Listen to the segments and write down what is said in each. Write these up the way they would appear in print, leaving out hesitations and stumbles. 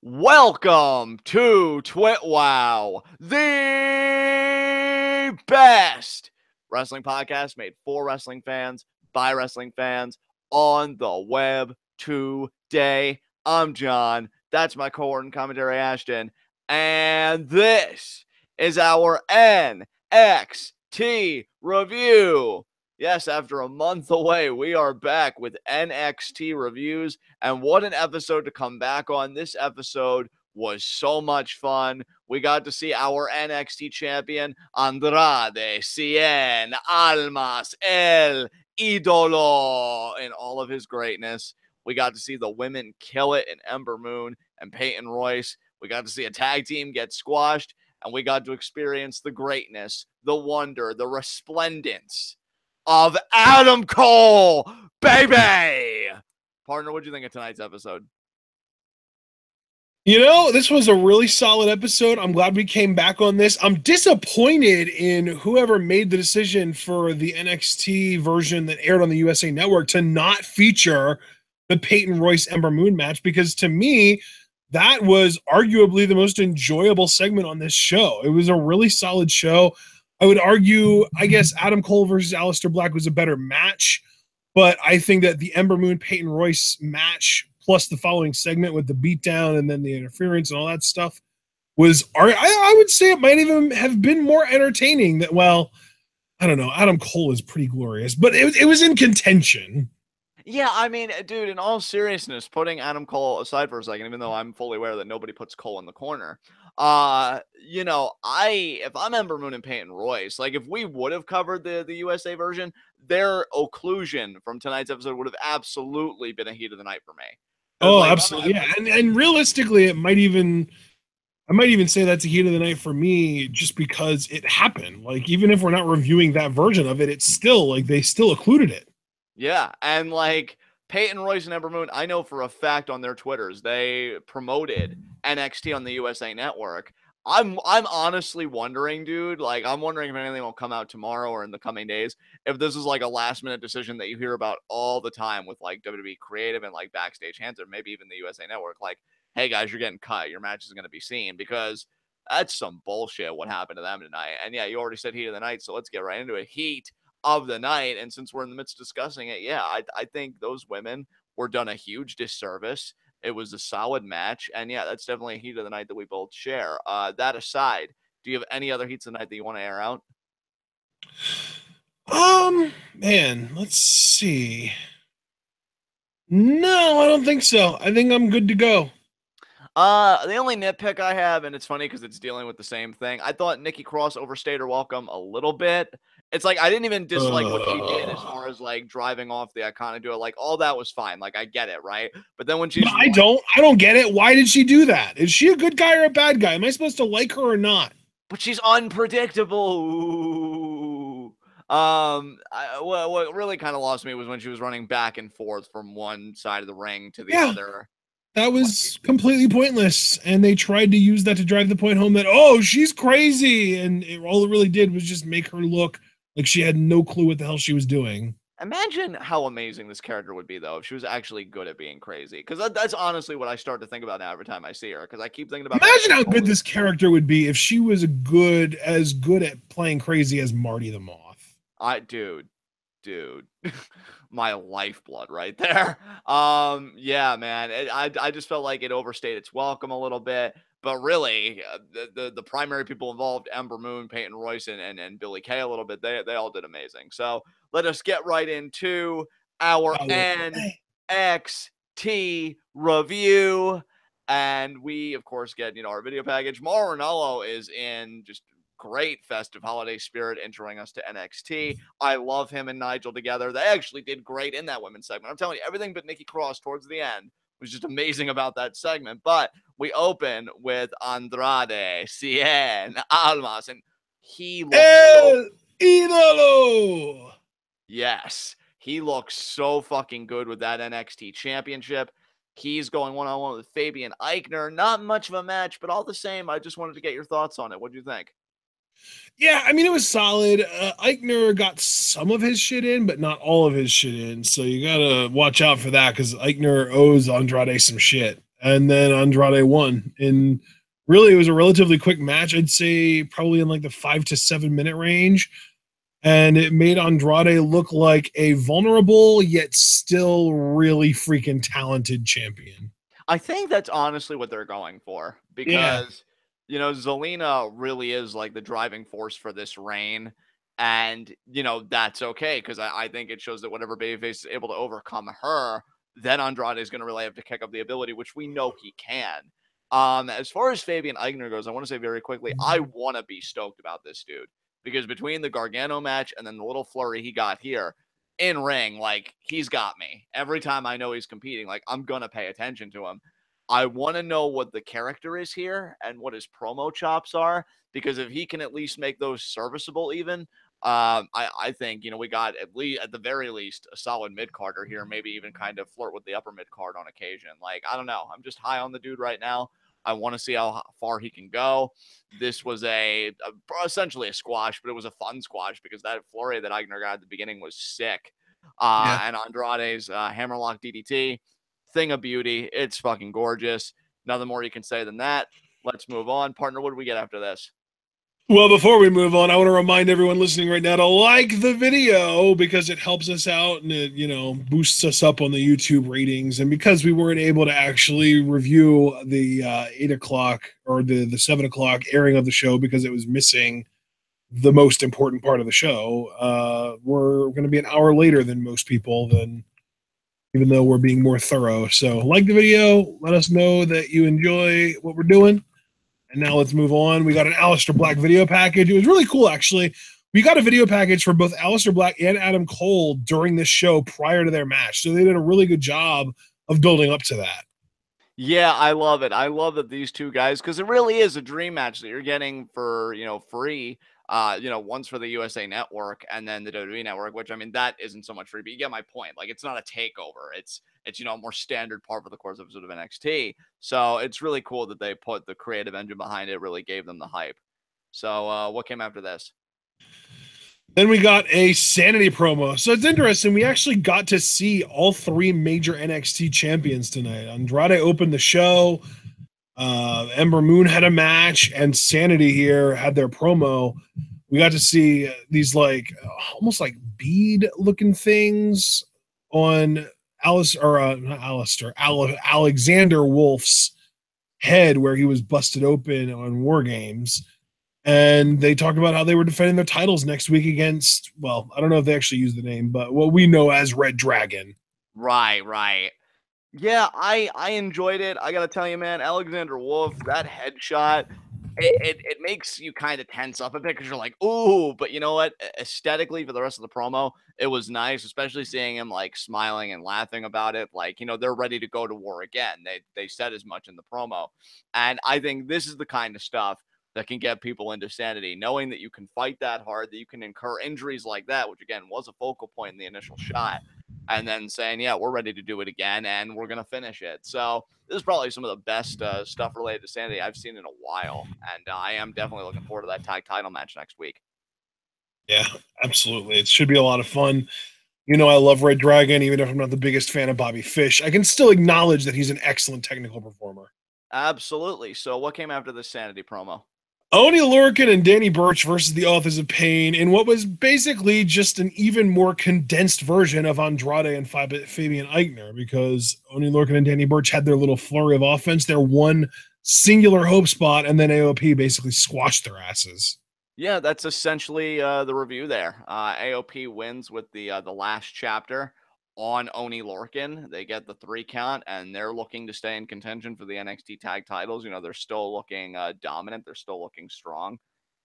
Welcome to TWitWoW, the best wrestling podcast made for wrestling fans, by wrestling fans, on the web today. I'm John. That's my cohort and commentary, Ashton. And this is our NXT review. Yes, after a month away, we are back with NXT reviews. And what an episode to come back on. This episode was so much fun. We got to see our NXT champion, Andrade Cien Almas El Idolo, in all of his greatness. We got to see the women kill it in Ember Moon and Peyton Royce. We got to see a tag team get squashed. And we got to experience the greatness, the wonder, the resplendence of Adam Cole, baby! Partner, what'd you think of tonight's episode? You know, this was a really solid episode. I'm glad we came back on this. I'm disappointed in whoever made the decision for the NXT version that aired on the USA Network to not feature the Peyton Royce Ember Moon match, because to me, that was arguably the most enjoyable segment on this show. It was a really solid show. I would argue, I guess, Adam Cole versus Aleister Black was a better match, but I think that the Ember Moon Peyton Royce match, plus the following segment with the beatdown and then the interference and all that stuff, was, I would say it might even have been more entertaining. That, well, I don't know, Adam Cole is pretty glorious, but it was in contention. Yeah, I mean, dude, in all seriousness, putting Adam Cole aside for a second, even though I'm fully aware that nobody puts Cole in the corner, if I'm Ember Moon and Peyton Royce, like, if we would have covered the USA version, their occlusion from tonight's episode would have absolutely been a heat of the night for me. Oh, like, absolutely, yeah, and realistically, I might even say that's a heat of the night for me, just because it happened. Like, even if we're not reviewing that version of it, it's still, like, they still occluded it. Yeah, and like Peyton Royce and Ember Moon, I know for a fact on their Twitters, they promoted NXT on the USA Network. I'm honestly wondering, dude, like, I'm wondering if anything will come out tomorrow or in the coming days, if this is like a last minute decision that you hear about all the time with like WWE Creative and like Backstage Hands, or maybe even the USA Network, like, hey guys, you're getting cut, your match is going to be seen, because that's some bullshit what happened to them tonight. And yeah, you already said heat of the night, so let's get right into it. Heat of the night. And since we're in the midst of discussing it, yeah, I think those women were done a huge disservice. It was a solid match, and yeah, that's definitely a heat of the night that we both share. That aside, do you have any other heats of the night that you want to air out? Man, let's see. No, I don't think so. I think I'm good to go. The only nitpick I have, and it's funny because it's dealing with the same thing, I thought Nikki Cross overstayed her welcome a little bit. It's like, I didn't even dislike what she did as far as like driving off the Iconic Duo. Like, all that was fine. Like, I get it, right? But then when she's, I don't get it. Why did she do that? Is she a good guy or a bad guy? Am I supposed to like her or not? But she's unpredictable. Ooh. What really kind of lost me was when she was running back and forth from one side of the ring to the other. That was completely pointless, and they tried to use that to drive the point home that, oh, she's crazy, and all it really did was just make her look like she had no clue what the hell she was doing. Imagine how amazing this character would be, though, if she was actually good at being crazy. Because that's honestly what I start to think about now every time I see her. Because I keep thinking about. Imagine how good this character would be if she was as good at playing crazy as Marty the Moth. Dude, my lifeblood right there. Yeah, man, I just felt like it overstayed its welcome a little bit. But really, the primary people involved, Ember Moon, Peyton Royce, and Billie Kay a little bit, they all did amazing. So let us get right into our NXT review. And we, of course, get, our video package. Mauro Ranallo is in just great festive holiday spirit, entering us to NXT. I love him and Nigel together. They actually did great in that women's segment. I'm telling you, everything but Nikki Cross towards the end was just amazing about that segment. But we open with Andrade Cien Almas, and he looks El Idolo. Yes, he looks so fucking good with that NXT championship. He's going one-on-one with Fabian Aichner. Not much of a match, but all the same, I just wanted to get your thoughts on it. What do you think? Yeah, I mean, it was solid. Aichner got some of his shit in, but not all of his shit in. So you got to watch out for that, because Aichner owes Andrade some shit. and then Andrade won. And really, it was a relatively quick match. I'd say probably in like the 5 to 7 minute range. And it made Andrade look like a vulnerable yet still really freaking talented champion. I think that's honestly what they're going for Yeah. because, Zelina really is like the driving force for this reign. And, that's okay because I think it shows that whatever babyface is able to overcome her, then Andrade is going to really have to kick up the ability, which we know he can. As far as Fabian Eichner goes, I want to say very quickly, I want to be stoked about this dude because between the Gargano match and then the little flurry he got here, in ring, like he's got me. Every time I know he's competing, like I'm gonna pay attention to him. I want to know what the character is here and what his promo chops are, because if he can at least make those serviceable, even I think we got at the very least a solid mid carder here, maybe even kind of flirt with the upper mid card on occasion. Like I don't know, I'm just high on the dude right now. I want to see how far he can go. This was essentially a squash, but it was a fun squash because that flurry that Eigner got at the beginning was sick. Yeah. And Andrade's hammerlock DDT, thing of beauty. It's fucking gorgeous. Nothing more you can say than that. Let's move on. Partner, what do we get after this? Well, before we move on, I want to remind everyone listening right now to like the video because it helps us out and it, boosts us up on the YouTube ratings. And because we weren't able to actually review the 8 o'clock or the 7 o'clock airing of the show because it was missing the most important part of the show, we're going to be an hour later than most people, even though we're being more thorough. So like the video, let us know that you enjoy what we're doing. And now let's move on. We got an Aleister Black video package. It was really cool, actually. We got a video package for both Aleister Black and Adam Cole during this show prior to their match. So they did a really good job of building up to that. Yeah, I love it. I love that these two guys, because it really is a dream match that you're getting for, free. One's for the USA Network and then the WWE Network, which I mean that isn't so much free, but you get my point. Like it's not a takeover. It's a more standard part of the course episode of NXT. So it's really cool that they put the creative engine behind it, really gave them the hype. So what came after this? Then we got a Sanity promo. So it's interesting. We actually got to see all three major NXT champions tonight. Andrade opened the show. Ember Moon had a match, and Sanity here had their promo. We got to see these almost like bead looking things on Alexander Wolf's head where he was busted open on War Games. And they talked about how they were defending their titles next week against, well, I don't know if they actually used the name, but what we know as Red Dragon. Right. Yeah, I enjoyed it. I gotta tell you, man, Alexander Wolf, that headshot, it makes you kind of tense up a bit because you're like, ooh, but you know what? Aesthetically, for the rest of the promo, it was nice, especially seeing him like smiling and laughing about it. Like, they're ready to go to war again. They said as much in the promo. And I think this is the kind of stuff that can get people into Sanity, knowing that you can fight that hard, that you can incur injuries like that, which again was a focal point in the initial shot, and then saying, yeah, we're ready to do it again and we're going to finish it. So this is probably some of the best stuff related to Sanity I've seen in a while. And I am definitely looking forward to that tag title match next week. Yeah, absolutely. It should be a lot of fun. I love Red Dragon, even if I'm not the biggest fan of Bobby Fish. I can still acknowledge that he's an excellent technical performer. Absolutely. So what came after the Sanity promo? Oni Lorcan and Danny Burch versus the Authors of Pain in what was basically just an even more condensed version of Andrade and Fabian Eichner, because Oni Lorcan and Danny Burch had their little flurry of offense, their one singular hope spot, and then AOP basically squashed their asses. Yeah, that's essentially the review there. AOP wins with the last chapter on Oni Lorcan. They get the 3 count, and they're looking to stay in contention for the NXT tag titles. They're still looking dominant. They're still looking strong.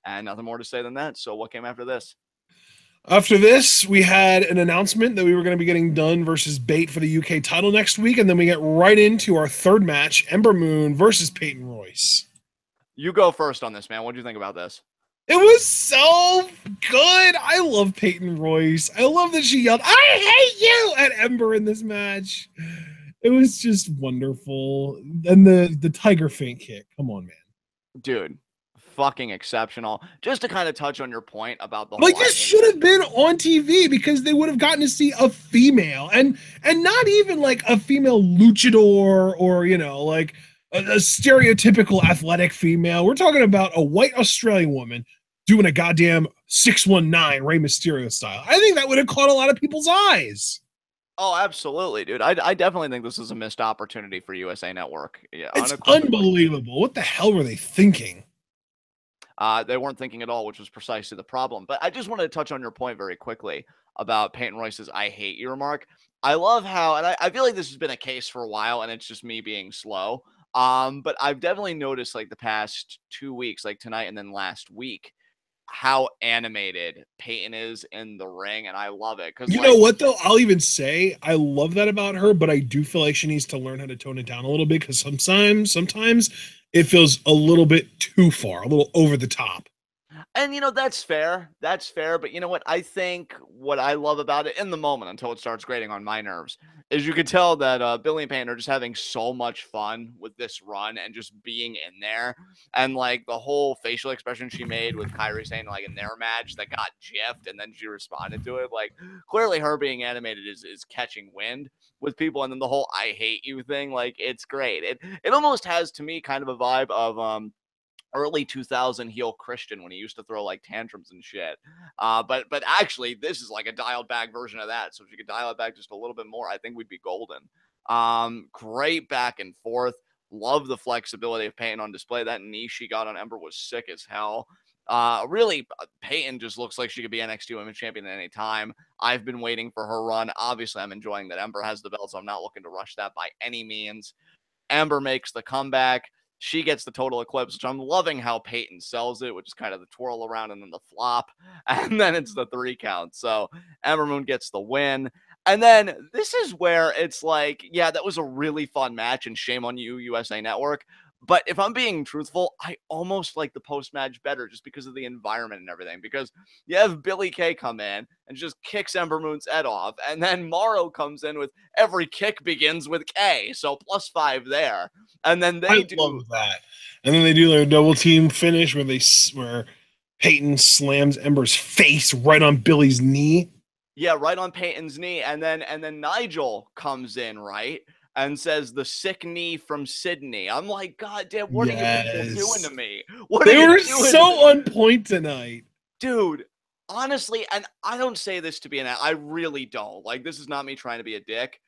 And nothing more to say than that. So what came after this? After this, we had an announcement that we were going to be getting Dunn versus Bate for the UK title next week, and then we get right into our third match, Ember Moon versus Peyton Royce. You go first on this, man. What do you think about this? It was so good. I love Peyton Royce. I love that she yelled, "I hate you" at Ember in this match. It was just wonderful. And the Tiger Feint kick. Come on, man. Dude, fucking exceptional. Just to kind of touch on your point about the Like whole, this should have been on TV because they would have gotten to see a female and not even like a female luchador or like a stereotypical athletic female. We're talking about a white Australian woman doing a goddamn 619 Rey Mysterio style. I think that would have caught a lot of people's eyes. Oh, absolutely, dude. I definitely think this is a missed opportunity for USA Network. Yeah, It's unequivocally. unbelievable. What the hell were they thinking? They weren't thinking at all, which was precisely the problem. But I just wanted to touch on your point very quickly about Peyton Royce's "I hate you" remark. I love how, and I feel like this has been a case for a while, and it's just me being slow. But I've definitely noticed like the past 2 weeks, like tonight and then last week, how animated Peyton is in the ring, and I love it because You know like what though? I'll even say I love that about her, but I do feel like she needs to learn how to tone it down a little bit because sometimes it feels a little bit too far, a little over the top. And that's fair. That's fair. But you know what? I think what I love about it in the moment until it starts grating on my nerves is you could tell that Billy and Payne are just having so much fun with this run and just being in there. And like the whole facial expression she made with Kyrie saying like in their match that got jiffed and then she responded to it. Like clearly her being animated is catching wind with people. And then the whole I hate you thing, like it's great. It almost has to me kind of a vibe of early 2000 heel Christian when he used to throw like tantrums and shit. But actually, this is like a dialed back version of that. So if you could dial it back just a little bit more, I think we'd be golden. Great back and forth. Love the flexibility of Peyton on display. That knee she got on Ember was sick as hell. Really, Peyton just looks like she could be NXT Women's Champion at any time. I've been waiting for her run. Obviously, I'm enjoying that Ember has the belt, so I'm not looking to rush that by any means. Ember makes the comeback. She gets the total eclipse, which I'm loving how Peyton sells it, which is kind of the twirl around and then the flop. And then it's the 3 count. So Ember Moon gets the win. And then this is where it's like, yeah, that was a really fun match and shame on you, USA Network. But if I'm being truthful, I almost like the post match better just because of the environment and everything. Because you have Billy Kay come in and just kicks Ember Moon's head off. And then Morrow comes in with every kick begins with K. So +5 there. And then I they do, love that. And then they do their double team finish where Peyton slams Ember's face right on Billy's knee. yeah, right on Peyton's knee. And then Nigel comes in, right? And says the sick knee from Sydney. I'm like, God damn, what are you people doing Yes. to me? What are They you were doing to me? so on point tonight. Dude, honestly, and I don't say this to be I really don't. Like, this is not me trying to be a dick.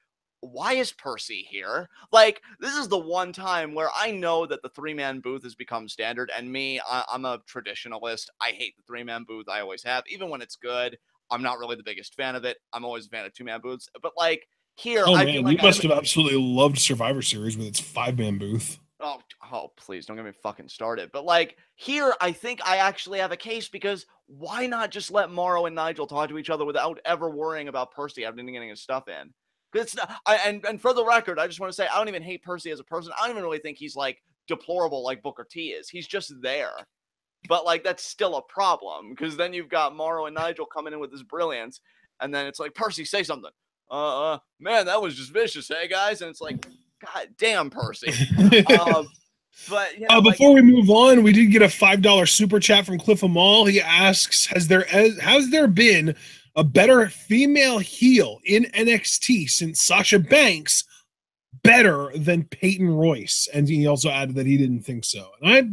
Why is Percy here? Like, this is the one time where I know that the 3-man booth has become standard. And me, I'm a traditionalist. I hate the 3-man booth. I always have. Even when it's good, I'm not really the biggest fan of it. I'm always a fan of 2-man booths. But, like, here, Oh I feel man, you like must have absolutely loved Survivor Series with its 5-man booth. Oh, please don't get me fucking started. But like here, I think I actually have a case because why not just let Morrow and Nigel talk to each other without ever worrying about Percy having getting his stuff in? Because it's not, and for the record, I just want to say I don't even hate Percy as a person. I don't even really think he's like deplorable like Booker T is. He's just there. But like that's still a problem because then you've got Morrow and Nigel coming in with this brilliance, and then it's like Percy, say something. Man, that was just vicious, hey guys, and it's like, God damn, Percy. Um, but like, Before we move on, we did get a $5 super chat from Cliff Amal. He asks, has there been a better female heel in NXT since Sasha Banks better than Peyton Royce? And he also added that he didn't think so. And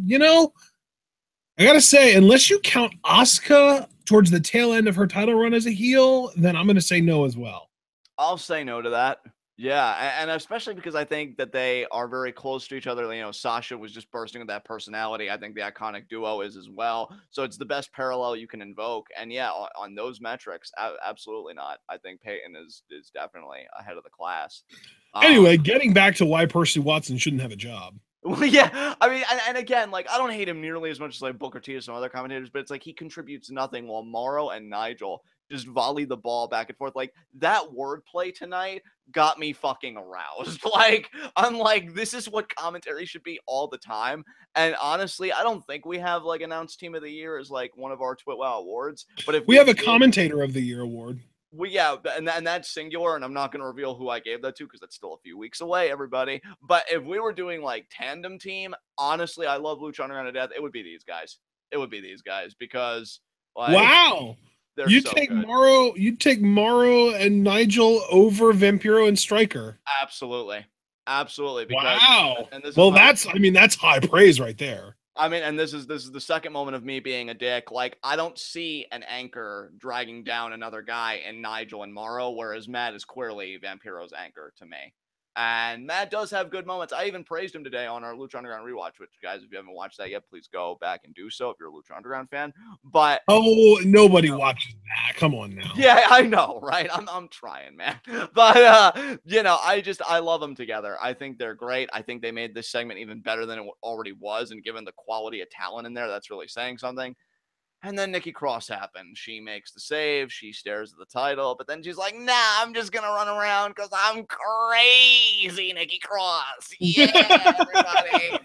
I gotta say, unless you count Asuka towards the tail end of her title run as a heel, then I'm gonna say no as well. I'll say no to that. Yeah, and especially because I think that they are very close to each other. Sasha was just bursting with that personality. I think the iconic duo is as well. So it's the best parallel you can invoke. And yeah, on those metrics, absolutely not. I think Peyton is definitely ahead of the class. Anyway, getting back to why Percy Watson shouldn't have a job. Well, yeah, I mean, and again, like I don't hate him nearly as much as like Booker T or some other commentators, but it's like he contributes nothing while Morrow and Nigel just volley the ball back and forth. Like that wordplay tonight got me fucking aroused. Like I'm like, this is what commentary should be all the time. And honestly, I don't think we have like announced Team of the Year as like one of our TWitWoW awards. But if We have a did, commentator of the year award. Well, yeah, and that's singular, and I'm not going to reveal who I gave that to because that's still a few weeks away, everybody. But if we were doing like tandem team, honestly, I love Lucha Underground to death. It would be these guys. It would be these guys because like Wow. they're so good. You'd take Morrow and Nigel over Vampiro and Striker. Absolutely, absolutely. Because Wow. and this is Well, my that's high praise right there. I mean, and this is the second moment of me being a dick. Like, I don't see an anchor dragging down another guy in Nigel and Morrow, whereas Matt is clearly Vampiro's anchor to me. And Matt does have good moments. I even praised him today on our Lucha Underground rewatch, which, guys, if you haven't watched that yet, please go back and do so if you're a Lucha Underground fan. But Oh, nobody watches that. Come on now. yeah, I know, right? I'm trying, man. But I love them together. I think they're great. I think they made this segment even better than it already was, and given the quality of talent in there, that's really saying something. And then Nikki Cross happens. She makes the save. She stares at the title, but then she's like, "Nah, I'm just gonna run around because I'm crazy, Nikki Cross. Yeah, everybody."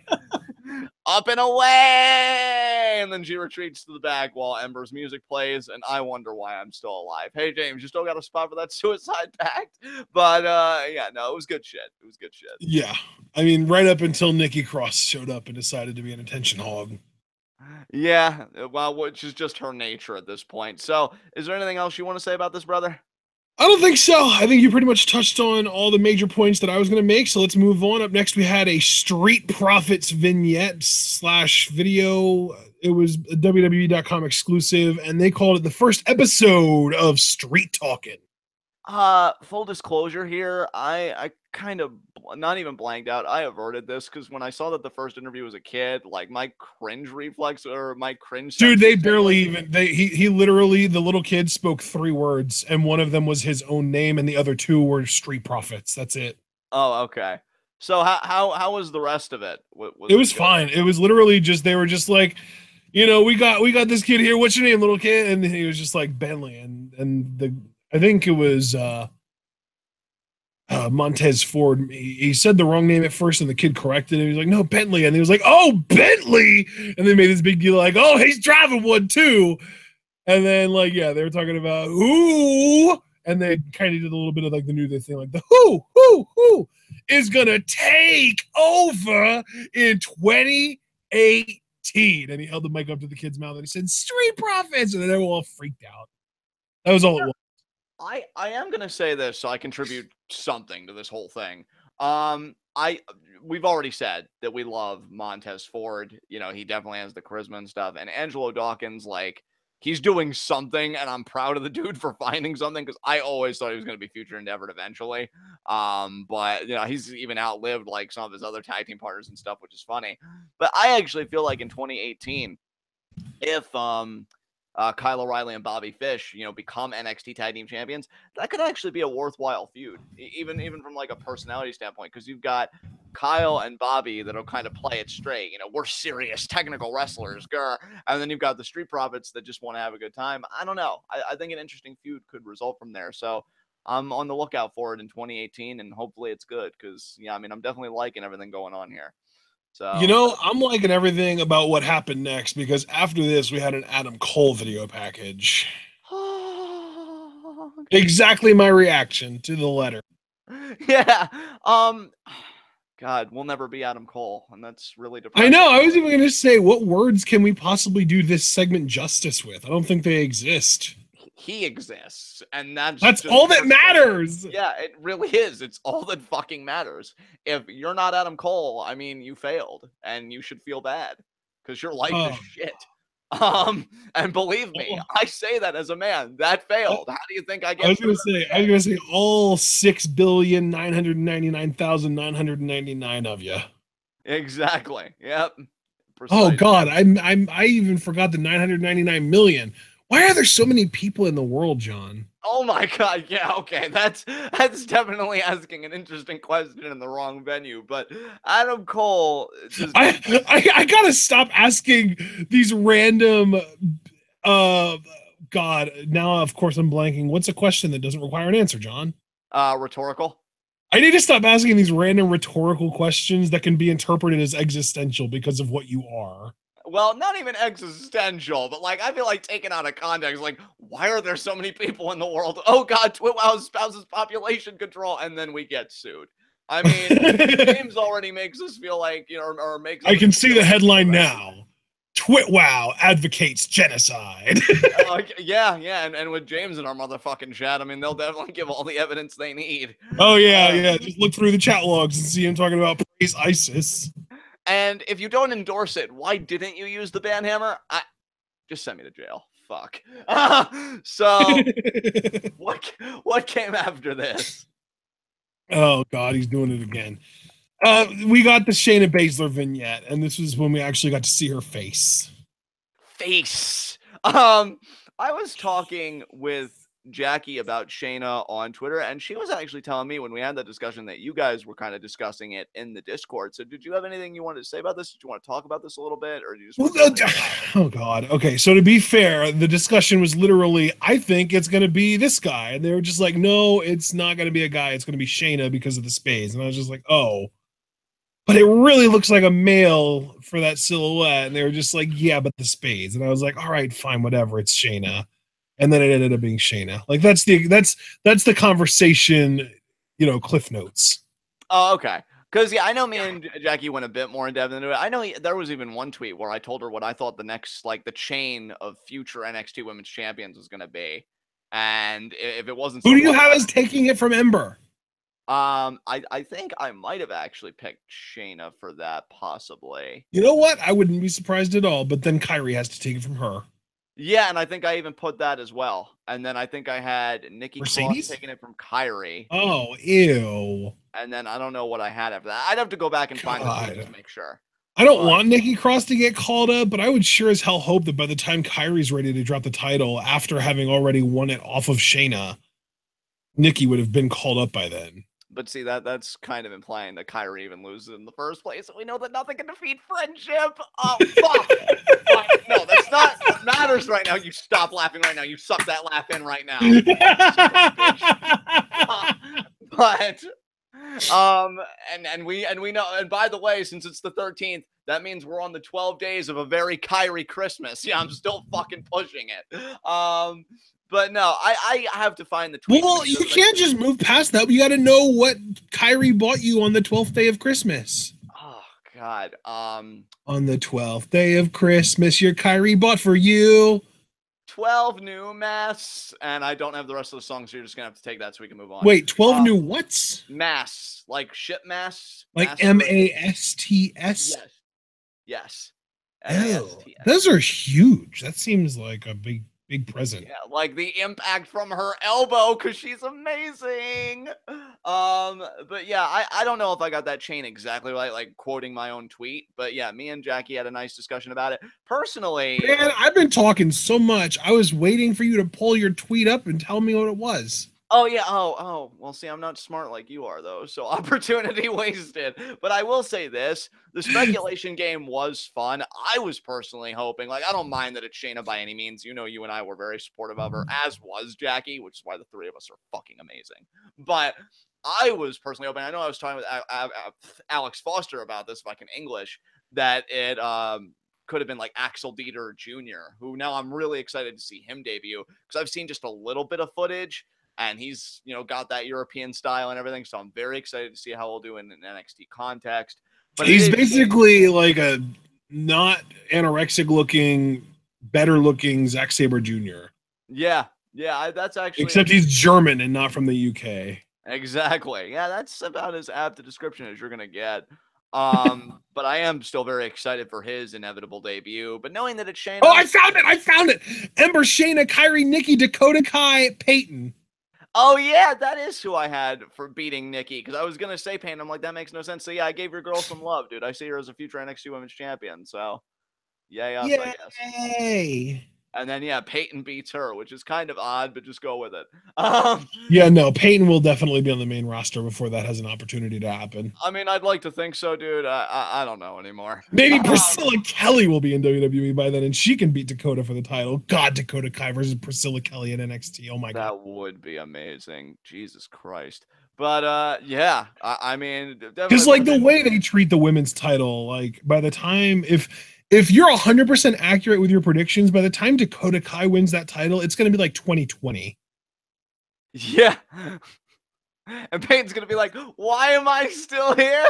Up and away, and then she retreats to the back while Ember's music plays, and I wonder why I'm still alive. Hey James, you still got a spot for that suicide pact? But yeah, no, it was good shit. It was good shit. Yeah. I mean, right up until Nikki Cross showed up and decided to be an attention hog. Yeah, well, which is just her nature at this point. So, is there anything else you want to say about this, brother? I don't think so. I think you pretty much touched on all the major points that I was going to make. So let's move on. Up next, we had a Street Profits vignette / video. It was a WWE.com exclusive, and they called it the first episode of Street Talking. Full disclosure here, I kind of not even blanked out. I averted this because when I saw that the first interview was a kid, like my cringe reflex or my cringe. Dude, they barely even he literally, the little kid spoke 3 words, and one of them was his own name, and the other 2 were Street Profits. That's it. Oh, okay. So how was the rest of it? It was fine. It was literally just, they were just like, we got this kid here. What's your name, little kid? And he was just like Bentley, and I think it was Montez Ford. He said the wrong name at first, and the kid corrected him. He was like, "No, Bentley," and he was like, "Oh, Bentley!" And they made this big deal, like, "Oh, he's driving one too." And then, like, yeah, they were talking about who, and they kind of did a little bit of like the New Day thing, like the who is gonna take over in 2018. And he held the mic up to the kid's mouth and he said, "Street Profits," and then they were all freaked out. That was all it was. I am gonna say this, so I contribute something to this whole thing. We've already said that we love Montez Ford. He definitely has the charisma and stuff. And Angelo Dawkins, like, he's doing something, and I'm proud of the dude for finding something because I always thought he was going to be future endeavored eventually. But he's even outlived like some of his other tag team partners and stuff, which is funny. But I actually feel like in 2018, if Kyle O'Reilly and Bobby Fish, become NXT Tag Team Champions, that could actually be a worthwhile feud, even from like a personality standpoint, because you've got Kyle and Bobby that'll kind of play it straight. We're serious technical wrestlers, grr. And then you've got the Street Profits that just want to have a good time. I don't know. I think an interesting feud could result from there. So I'm on the lookout for it in 2018, and hopefully it's good because, I'm definitely liking everything going on here. So I'm liking everything about what happened next because after this, we had an Adam Cole video package. Exactly my reaction to the letter. Yeah. God, we'll never be Adam Cole, and that's really depressing. I know. I was even going to say, what words can we possibly do this segment justice with? I don't think they exist. He exists, and that's all that matters. Yeah, it really is. It's all that fucking matters. If you're not Adam Cole, you failed, and you should feel bad because your life is shit. And believe me, I say that as a man that failed. How do you think I get? I was gonna say all 6,999,999 of you. Exactly. Yep. Precisely. Oh God, I even forgot the 999 million. Why are there so many people in the world, John? Oh my God. Yeah. Okay. That's definitely asking an interesting question in the wrong venue. But Adam Cole. I gotta stop asking these random. God. Now, of course, I'm blanking. What's a question that doesn't require an answer, John? Rhetorical. I need to stop asking these random rhetorical questions that can be interpreted as existential because of what you are. Well, not even existential, but like I feel like taken out of context, like why are there so many people in the world? Oh God, TWitWoW espouses population control, and then we get sued. I mean, James already makes us feel like, you know, or makes I can people see feel the like headline now. TWitWoW advocates genocide. yeah, and with James in our motherfucking chat, I mean, they'll definitely give all the evidence they need. Oh yeah. Just look through the chat logs and see him talking about praise ISIS. And if you don't endorse it, why didn't you use the banhammer? Just send me to jail. Fuck. So what came after this? Oh God, he's doing it again. We got the Shayna Baszler vignette, and this was when we actually got to see her face. I was talking with Jackie about Shayna on Twitter, and she was actually telling me when we had that discussion that you guys were kind of discussing it in the Discord. So did you have anything you wanted to say about this? Did you want to talk about this a little bit, or do you just want to oh God. Okay, so to be fair, the discussion was literally, I think it's gonna be this guy. And they were just like, no, it's not gonna be a guy, it's gonna be Shayna because of the spades. And I was just like, oh. But it really looks like a male for that silhouette. And they were just like, yeah, but the spades. And I was like, all right, fine, whatever, it's Shayna. And then it ended up being Shayna. Like that's the conversation, Cliff Notes. Oh, okay. Because, yeah, I know me and Jackie went a bit more in depth into it. I know there was even one tweet where I told her what I thought the next, like, the chain of future NXT Women's Champions was going to be. And if it wasn't... Who do you have as taking it from Ember? I think I might have actually picked Shayna for that, possibly. You know what? I wouldn't be surprised at all, but then Kyrie has to take it from her. Yeah, and I think I even put that as well. And then I think I had Nikki Cross taking it from Kyrie. Oh, ew. And then I don't know what I had after that. I'd have to go back and find the tweet to make sure. I don't want Nikki Cross to get called up, but I would sure as hell hope that by the time Kyrie's ready to drop the title, after having already won it off of Shayna, Nikki would have been called up by then. But see, that's kind of implying that Kyrie even loses in the first place. We know that nothing can defeat friendship. Oh, fuck. No, that's not what matters right now. You stop laughing right now. You suck that laugh in right now. But and we know, and by the way, since it's the 13th, that means we're on the 12 days of a very Kyrie Christmas. Yeah, I'm still fucking pushing it. But no, I have to find the tweet. Well, you can't just move past that. You got to know what Kyrie bought you on the 12th day of Christmas. Oh God. On the 12th day of Christmas, your Kyrie bought for you 12 new masks, and I don't have the rest of the songs, so you're just gonna have to take that so we can move on. Wait, 12 new what's? Masks, like ship masks, like MASTS. Yes. Oh, those are huge. That seems like a big present. Yeah, like the impact from her elbow, because she's amazing. But yeah, I don't know if I got that chain exactly right, like quoting my own tweet. But yeah, me and Jackie had a nice discussion about it. Personally, man, I've been talking so much. I was waiting for you to pull your tweet up and tell me what it was. Oh, yeah. Oh, well, see, I'm not smart like you are, though, so opportunity wasted. But I will say this. The speculation game was fun. I was personally hoping, like, I don't mind that it's Shayna by any means. You know, you and I were very supportive of her, as was Jackie, which is why the three of us are fucking amazing. But I was personally hoping, I know I was talking with Alex Foster about this, if I can English, that it could have been like Axel Dieter Jr., who now I'm really excited to see him debut, because I've seen just a little bit of footage. And he's, got that European style and everything. So I'm very excited to see how he'll do in an NXT context. But he's basically like a not anorexic looking, better looking Zack Sabre Jr. Yeah. That's actually. Except he's German and not from the UK. Exactly. Yeah, that's about as apt a description as you're going to get. But I am still very excited for his inevitable debut. But knowing that it's Shayna. Oh, I found it. Ember, Shayna, Kyrie, Nikki, Dakota Kai, Peyton. Oh, yeah, that is who I had for beating Nikki, because I was going to say Payne. I'm like, that makes no sense. So, yeah, I gave your girl some love, dude. I see her as a future NXT Women's Champion, so yay, I guess. Yay. And then, yeah, Peyton beats her, which is kind of odd, but just go with it. Yeah, no, Peyton will definitely be on the main roster before that has an opportunity to happen. I mean, I'd like to think so, dude. I don't know anymore. Maybe Priscilla Kelly will be in WWE by then, and she can beat Dakota for the title. God, Dakota Kai versus Priscilla Kelly in NXT. Oh, my God. That would be amazing. Jesus Christ. But yeah, I mean, definitely Just like the pushing. way they treat the women's title, like by the time if you're 100% accurate with your predictions, by the time Dakota Kai wins that title, it's going to be like 2020. Yeah. And Peyton's gonna be like, "Why am I still here?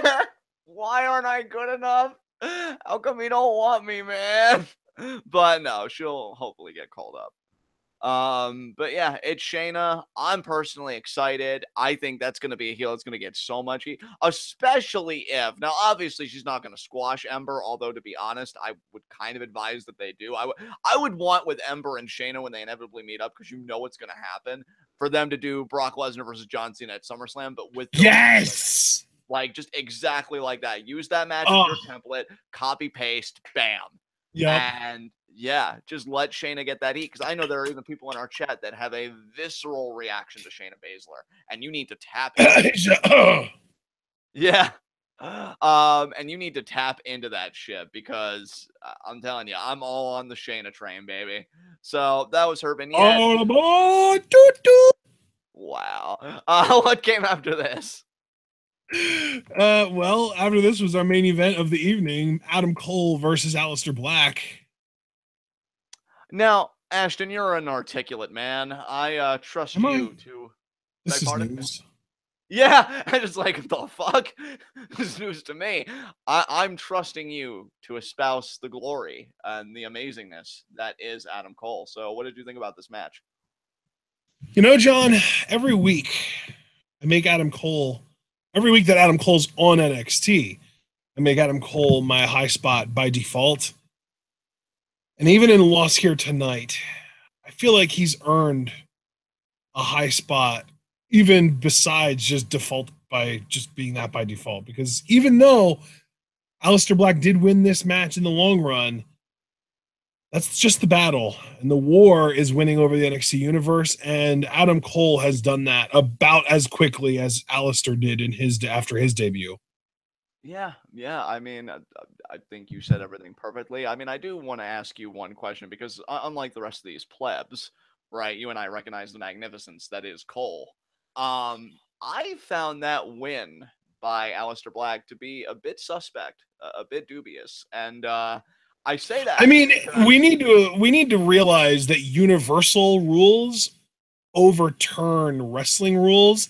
Why aren't I good enough? How come you don't want me, man?" But no, she'll hopefully get called up. But yeah, it's Shayna. I'm personally excited. I think that's going to be a heel. It's going to get so much heat, especially if now, obviously, she's not going to squash Ember. Although, to be honest, I would kind of advise that they do. I would want with Ember and Shayna when they inevitably meet up, because you know what's going to happen, for them to do Brock Lesnar versus John Cena at SummerSlam, but with those two women. Yes. Like, just exactly like that. Use that match as Oh, your template, copy paste, bam. yep. And yeah, just let Shayna get that heat, because I know there are even people in our chat that have a visceral reaction to Shayna Baszler, and you need to tap into that. Yeah. And you need to tap into that shit, because I'm telling you, I'm all on the Shayna train, baby. So that was her vignette. All aboard. Toot, toot. Wow. What came after this? Well, after this was our main event of the evening, Adam Cole versus Aleister Black. Now, Ashton, you're an articulate man. I trust Am I? you to This beg is pardon? news. Yeah, and it's like, the fuck? This is news to me. I'm trusting you to espouse the glory and the amazingness that is Adam Cole. So, what did you think about this match? You know, John, every week I make Adam Cole, every week that Adam Cole's on NXT, I make Adam Cole my high spot by default. And even in Lost Here Tonight, I feel like he's earned a high spot, even besides just default by just being that by default. Because even though Aleister Black did win this match in the long run, that's just the battle. And the war is winning over the NXT universe. And Adam Cole has done that about as quickly as Aleister did in his after his debut. Yeah. I mean, I think you said everything perfectly. I mean, I do want to ask you one question, because unlike the rest of these plebs, right? You and I recognize the magnificence that is Cole. I found that win by Aleister Black to be a bit suspect, a bit dubious, and I say I that mean, because we need to realize that universal rules overturn wrestling rules,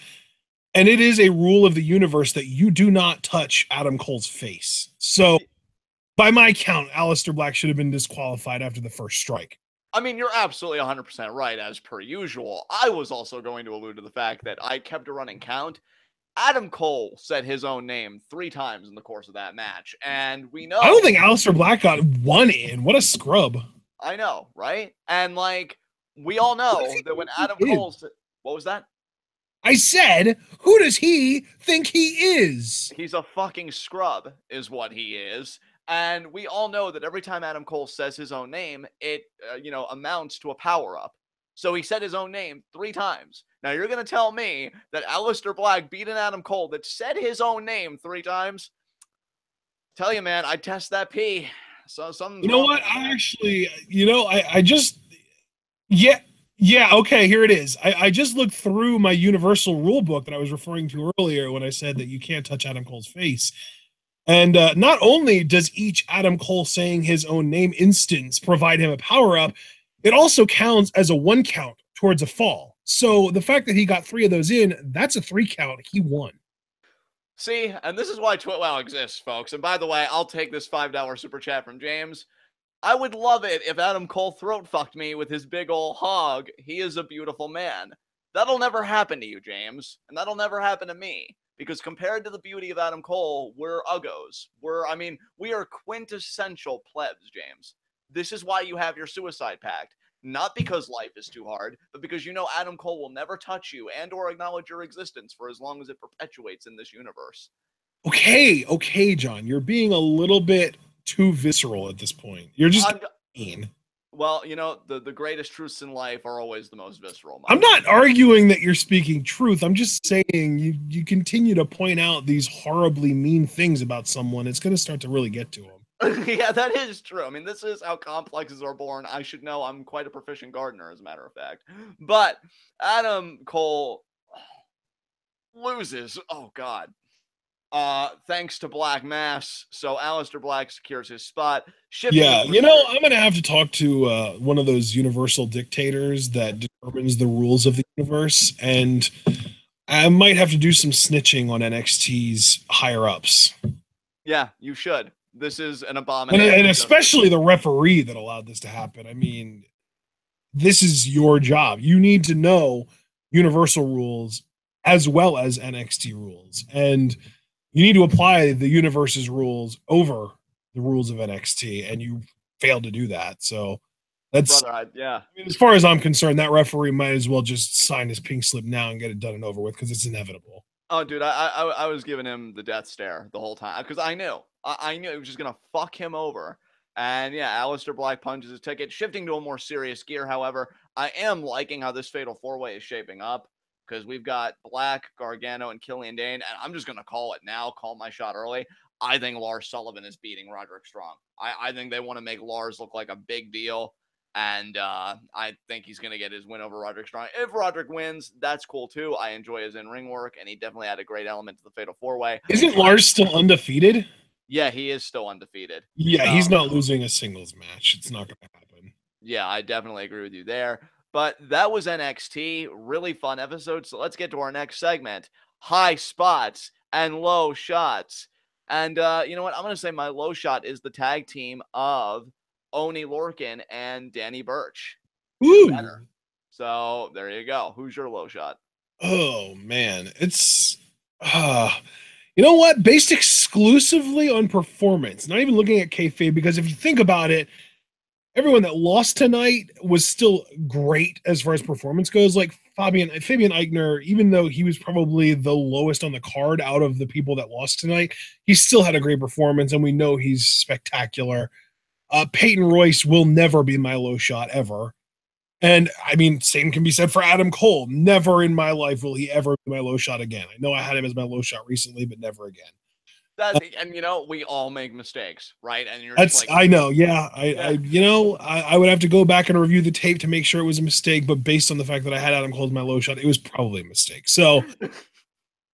and it is a rule of the universe that you do not touch Adam Cole's face. So, by my count, Aleister Black should have been disqualified after the first strike. I mean, you're absolutely 100% right, as per usual. I was also going to allude to the fact that I kept a running count. Adam Cole said his own name 3 times in the course of that match, and we I don't know. think Aleister Black got one in. What a scrub. I know, right? And like, we all Who does know he that when think Adam he is? Cole said, what was that? I said, who does he think he is? He's a fucking scrub, is what he is. And we all know that every time Adam Cole says his own name, it, amounts to a power up. So he said his own name 3 times. Now you're going to tell me that Aleister Black beat an Adam Cole that said his own name 3 times? Tell you, man, I test that P. So something's You know wrong what? there, I man. actually, I just, yeah, yeah, okay, here it is. I just looked through my universal rule book that I was referring to earlier when I said that you can't touch Adam Cole's face. And not only does each Adam Cole saying his own name instance provide him a power up, it also counts as a 1 count towards a fall. So the fact that he got 3 of those in, that's a 3 count. He won. See, and this is why TwitWoW exists, folks. And by the way, I'll take this $5 super chat from James. I would love it if Adam Cole throat fucked me with his big ol' hog. He is a beautiful man. That'll never happen to you, James. And that'll never happen to me. Because compared to the beauty of Adam Cole, we're uggos. We are quintessential plebs, James. This is why you have your suicide pact. Not because life is too hard, but because you know Adam Cole will never touch you and or acknowledge your existence for as long as it perpetuates in this universe. Okay, John, you're being a little bit too visceral at this point. You're just I'm, mean. well, the greatest truths in life are always the most visceral, my I'm not friend. arguing that you're speaking truth. I'm just saying you continue to point out these horribly mean things about someone. It's going to start to really get to them. Yeah, that is true. I mean, this is how complexes are born. I should know. I'm quite a proficient gardener, as a matter of fact. But Adam Cole, loses. Oh God. Thanks to Black Mass, so Aleister Black secures his spot. Shifting to Yeah, more you know, serious. I'm gonna have to talk to one of those universal dictators that determines the rules of the universe, and I might have to do some snitching on NXT's higher ups, Yeah, you should. This is an and abomination. especially the referee that allowed this to happen. I mean, this is your job. You need to know universal rules as well as NXT rules, and you need to apply the universe's rules over the rules of NXT, and you failed to do that. So that's, Brother, yeah. I mean, as far as I'm concerned, that referee might as well just sign his pink slip now and get it done and over with because it's inevitable. Oh, dude, I was giving him the death stare the whole time because I knew it was just gonna fuck him over. And yeah, Aleister Black punches his ticket. Shifting to a more serious gear, however, I am liking how this Fatal 4-Way is shaping up because we've got Black, Gargano, and Killian Dane. And I'm just gonna call it now. Call my shot early. I think Lars Sullivan is beating Roderick Strong. I think they want to make Lars look like a big deal. And I think he's going to get his win over Roderick Strong. If Roderick wins, that's cool too. I enjoy his in-ring work, and he definitely had a great element to the Fatal 4-Way. Isn't Lars still undefeated? Yeah, he is still undefeated. Yeah, So, he's not losing a singles match. It's not going to happen. yeah, I definitely agree with you there. But that was NXT. Really fun episode. So let's get to our next segment, high spots and low shots. And you know what? I'm going to say my low shot is the tag team of Oni Lorcan and Danny Burch. Ooh. Better. So there you go. Who's your low shot? Oh man, it's you know what? Based exclusively on performance, not even looking at kayfabe, because if you think about it, everyone that lost tonight was still great as far as performance goes. Like Fabian Eichner, even though he was probably the lowest on the card out of the people that lost tonight, he still had a great performance, and we know he's spectacular. Peyton Royce will never be my low shot ever. And I mean, same can be said for Adam Cole. Never in my life will he ever be my low shot again. I know I had him as my low shot recently, but never again. And you know, we all make mistakes, right? And you're That's just like, I know, yeah. yeah. I would have to go back and review the tape to make sure it was a mistake, but based on the fact that I had Adam Cole as my low shot, it was probably a mistake. So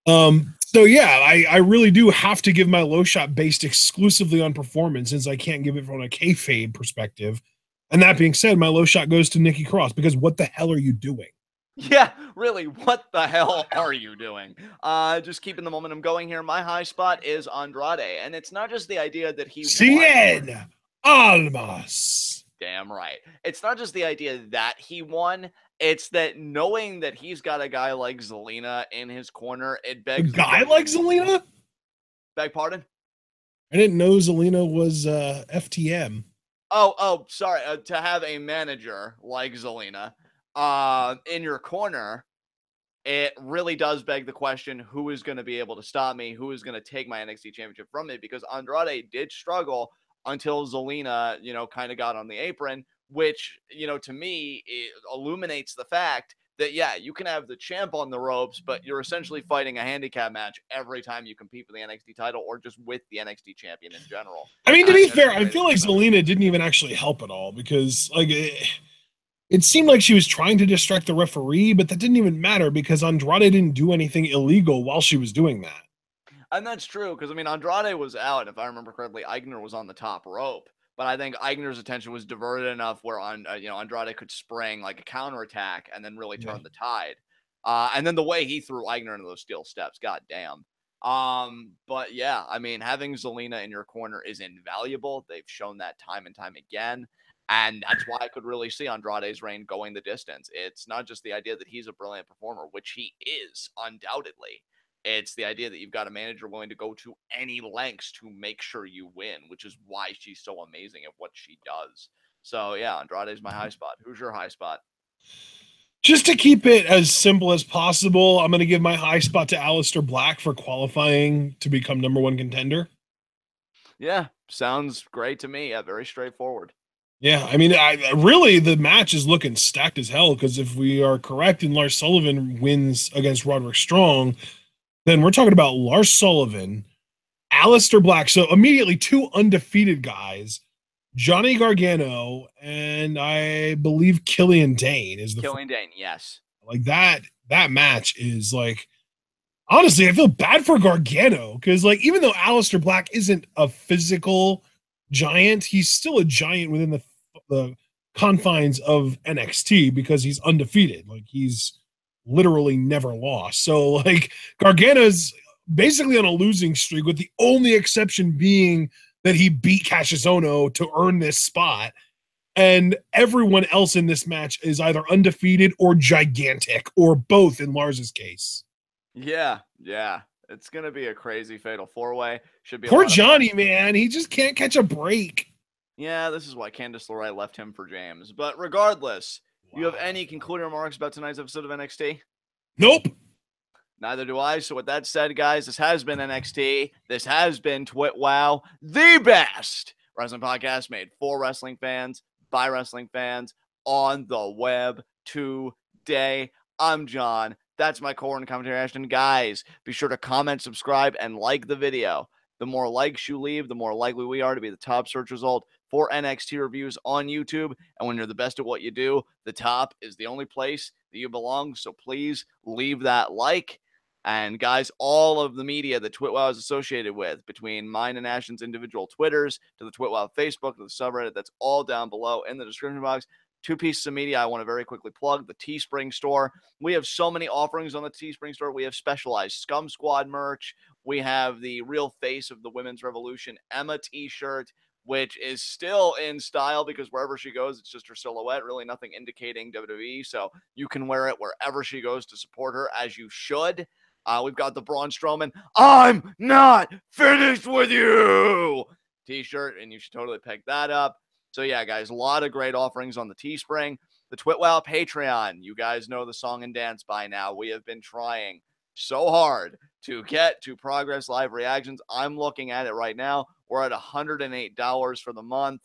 yeah, I really do have to give my low shot based exclusively on performance, since I can't give it from a kayfabe perspective. And that being said, my low shot goes to Nikki Cross, because what the hell are you doing? Yeah, really, what the hell are you doing? Just keeping the momentum going here. My high spot is Andrade, and it's not just the idea that he Cien Almas. Damn right. It's not just the idea that he won. It's that knowing that he's got a guy like Zelina in his corner, it begs a guy like Zelina? Beg pardon? I didn't know Zelina was FTM. Oh, sorry. To have a manager like Zelina in your corner, it really does beg the question, who is going to be able to stop me? Who is going to take my NXT championship from me? Because Andrade did struggle until Zelina, kind of got on the apron, which, to me, it illuminates the fact that, yeah, you can have the champ on the ropes, but you're essentially fighting a handicap match every time you compete for the NXT title or just with the NXT champion in general. I mean, to be fair, I feel like Zelina didn't even actually help at all, because, like, it seemed like she was trying to distract the referee, but that didn't even matter because Andrade didn't do anything illegal while she was doing that. And that's true, because, I mean, Andrade was out. If I remember correctly, Eichner was on the top rope. But I think Eichner's attention was diverted enough where Andrade could spring like a counterattack and then really turn the tide. And then the way he threw Eichner into those steel steps, goddamn. But yeah, I mean, having Zelina in your corner is invaluable. They've shown that time and time again. And that's why I could really see Andrade's reign going the distance. It's not just the idea that he's a brilliant performer, which he is, undoubtedly. It's the idea that you've got a manager willing to go to any lengths to make sure you win, which is why she's so amazing at what she does. So, yeah, Andrade's my high spot. Who's your high spot? Just to keep it as simple as possible, I'm going to give my high spot to Aleister Black for qualifying to become #1 contender. Yeah, sounds great to me. Yeah, very straightforward. Yeah, I mean, really, the match is looking stacked as hell, because if we are correct and Lars Sullivan wins against Roderick Strong, then we're talking about Lars Sullivan, Aleister Black. So immediately 2 undefeated guys, Johnny Gargano, and I believe Killian Dane is the Killian Dane, yes. Like that match is like, Honestly, I feel bad for Gargano because, like, even though Aleister Black isn't a physical giant, he's still a giant within the confines of NXT because he's undefeated. Like, he's literally never lost. So, like, Gargano's basically on a losing streak, with the only exception being that he beat Cassius Ohno to earn this spot. And everyone else in this match is either undefeated or gigantic, or both in Lars's case. Yeah, yeah. It's gonna be a crazy fatal four-way. Should be a Poor lot of fun. Johnny, man. He just can't catch a break. Yeah, this is why Candice LeRae left him for James. But regardless, you have any concluding remarks about tonight's episode of NXT? Nope. Neither do I. So with that said, guys, this has been NXT. This has been TWitWoW, the best wrestling podcast made for wrestling fans, by wrestling fans, on the web today. I'm John. That's my core and commentary, Ashton. Guys, be sure to comment, subscribe, and like the video. The more likes you leave, the more likely we are to be the top search result for NXT reviews on YouTube. And when you're the best at what you do, the top is the only place that you belong. So please leave that like. And guys, all of the media that TWitWoW is associated with, between mine and Ashton's individual Twitters, to the TWitWoW Facebook, to the subreddit, that's all down below in the description box. Two pieces of media I want to very quickly plug. The Teespring store. We have so many offerings on the Teespring store. We have specialized Scum Squad merch. We have the real face of the women's revolution, Emma t-shirt, which is still in style because wherever she goes, it's just her silhouette, really nothing indicating WWE. So you can wear it wherever she goes to support her, as you should. We've got the Braun Strowman, I'm not finished with you t-shirt, and you should totally pick that up. So yeah, guys, a lot of great offerings on the Teespring. The TWitWoW Patreon, you guys know the song and dance by now. We have been trying so hard to get to Progress Live reactions. I'm looking at it right now. We're at $108 for the month.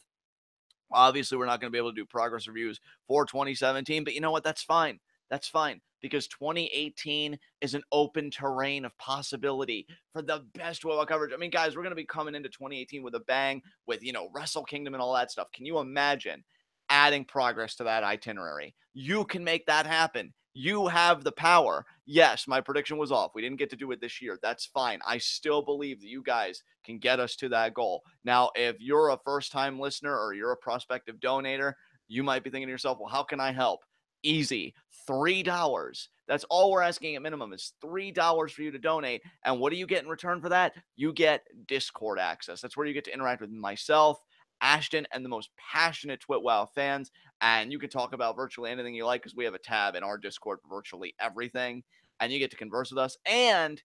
Obviously, we're not going to be able to do progress reviews for 2017, but you know what? That's fine. That's fine, because 2018 is an open terrain of possibility for the best WoW coverage. I mean, guys, we're going to be coming into 2018 with a bang with, Wrestle Kingdom and all that stuff. Can you imagine adding progress to that itinerary? You can make that happen. You have the power. Yes, my prediction was off. We didn't get to do it this year. That's fine. I still believe that you guys can get us to that goal. Now, if you're a first-time listener or you're a prospective donator, you might be thinking to yourself, well, how can I help? Easy. $3. That's all we're asking at minimum, is $3 for you to donate. And what do you get in return for that? You get Discord access. That's where you get to interact with myself, Ashton, and the most passionate TWitWoW fans. And you can talk about virtually anything you like, because we have a tab in our Discord for virtually everything. And you get to converse with us. And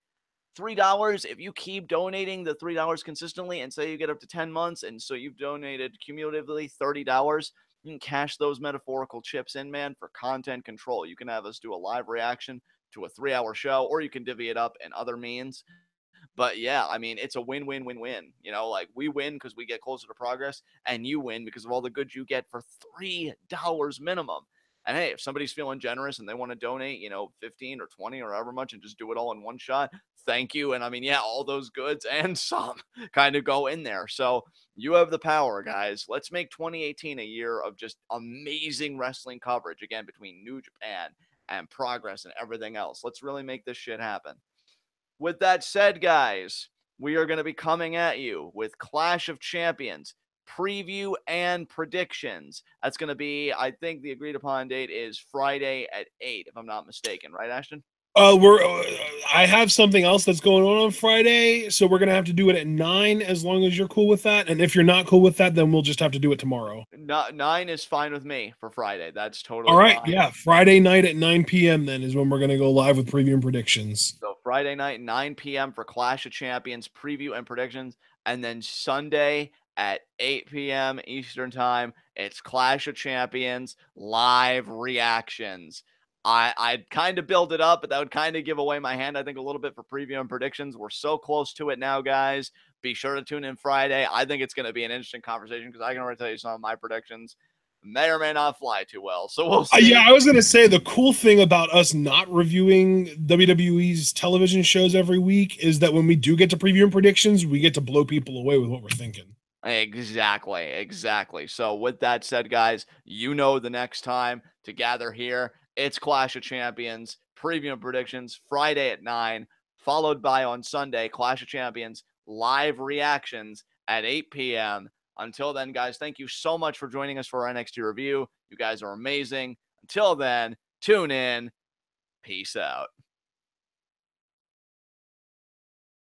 $3, if you keep donating the $3 consistently, and say you get up to 10 months, and so you've donated cumulatively $30, you can cash those metaphorical chips in, man, for content control. You can have us do a live reaction to a 3-hour show, or you can divvy it up in other means. But yeah, I mean, it's a win-win-win-win. Like, we win because we get closer to progress, and you win because of all the good you get for $3 minimum. And hey, if somebody's feeling generous and they want to donate, 15 or 20 or however much, and just do it all in one shot, thank you. And I mean, yeah, all those goods and some kind of go in there. So you have the power, guys. Let's make 2018 a year of just amazing wrestling coverage, again, between New Japan and Progress and everything else. Let's really make this shit happen. With that said, guys, we are going to be coming at you with Clash of Champions preview and predictions. That's going to be, I think the agreed upon date is Friday at 8, if I'm not mistaken. Right, Ashton? I have something else that's going on Friday, so we're gonna have to do it at 9, as long as you're cool with that. And if you're not cool with that, then we'll just have to do it tomorrow. 9 is fine with me for Friday. That's totally All right, fine. yeah, Friday night at 9 p.m. then is when we're gonna go live with preview and predictions. So Friday night, 9 p.m. for Clash of Champions preview and predictions, and then Sunday at 8 p.m. Eastern Time, it's Clash of Champions live reactions. I'd kind of build it up, but that would kind of give away my hand, I think, a little bit for preview and predictions. We're so close to it now, guys. Be sure to tune in Friday. I think it's going to be an interesting conversation, because I can already tell you some of my predictions may or may not fly too well. So we'll see. Yeah, I was going to say, the cool thing about us not reviewing WWE's television shows every week is that when we do get to preview and predictions, we get to blow people away with what we're thinking. Exactly. So with that said, guys, the next time to gather here, it's Clash of Champions, preview and predictions, Friday at 9. followed by on Sunday, Clash of Champions live reactions at 8 p.m. Until then, guys, thank you so much for joining us for our NXT review. You guys are amazing. Until then, tune in. Peace out.